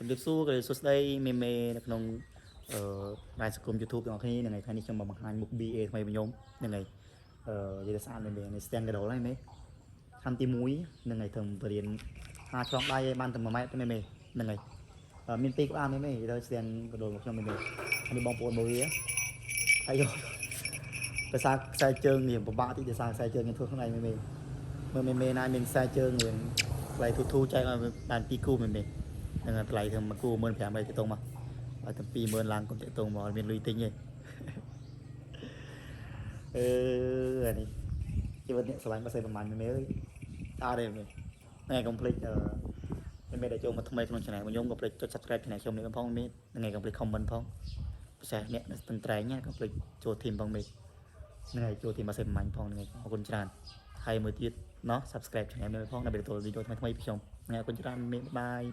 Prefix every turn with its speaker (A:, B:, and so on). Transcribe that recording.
A: ជំរាបសួរក៏សួស្តីមេមេនៅក្នុងរ៉ាយសង្គម YouTube ទាំងអស់គ្នាហ្នឹងហើយថ្ងៃនេះខ្ញុំមកបង្ហាញមុខ BA ថ្មីរបស់ខ្ញុំហ្នឹងហើយនិយាយទៅស្អាតមែនទេនេះ stand កដោហើយមេខាំទី1ហ្នឹងហើយធ្វើបរៀន5ឆ្លងដៃឲ្យបានតែ1ម៉ែត្រទេមេហ្នឹងហើយមាន2ក្បាលមេទៅ stand កដោរបស់ខ្ញុំមេនេះបងប្អូនមើលវាហើយយកភាសាខ្សែជើងនេះពិបាកតិចភាសាខ្សែជើងខ្ញុំធ្វើខ្លួនឯងមេមើលមេណាមានខ្សែជើងរៀងថ្លៃធូចែកឲ្យបាន2គូមេហ្នឹងហើយថ្លៃធ្វើ1គូ15,000ទៅតងមកឲ្យតែ20,000ឡើងកុំទៅតងមកមានលុយទិញទេអានេះជីវិតអ្នកស្រឡាញ់បើសិនប្រហែលមេអើយអត់ទេមេថ្ងៃកុំភ្លេចមេដែលចូលមកថ្មីក្នុង channel របស់ខ្ញុំកុំភ្លេចចុច subscribe channel ខ្ញុំនេះផងមេថ្ងៃកុំភ្លេច comment ផងពិសេសអ្នកស្ទឹងត្រែងកុំភ្លេចចូល team ផងមេហ្នឹងហើយចូល team បើសិនប្រហែលផងហ្នឹងហើយអរគុណច្រើនហើយមួយទៀតណោះ subscribe channel នេះផងដើម្បីទទួលវីដេអូថ្មីៗពីខ្ញុំថ្ងៃអរគុណច្រើនមេបាយ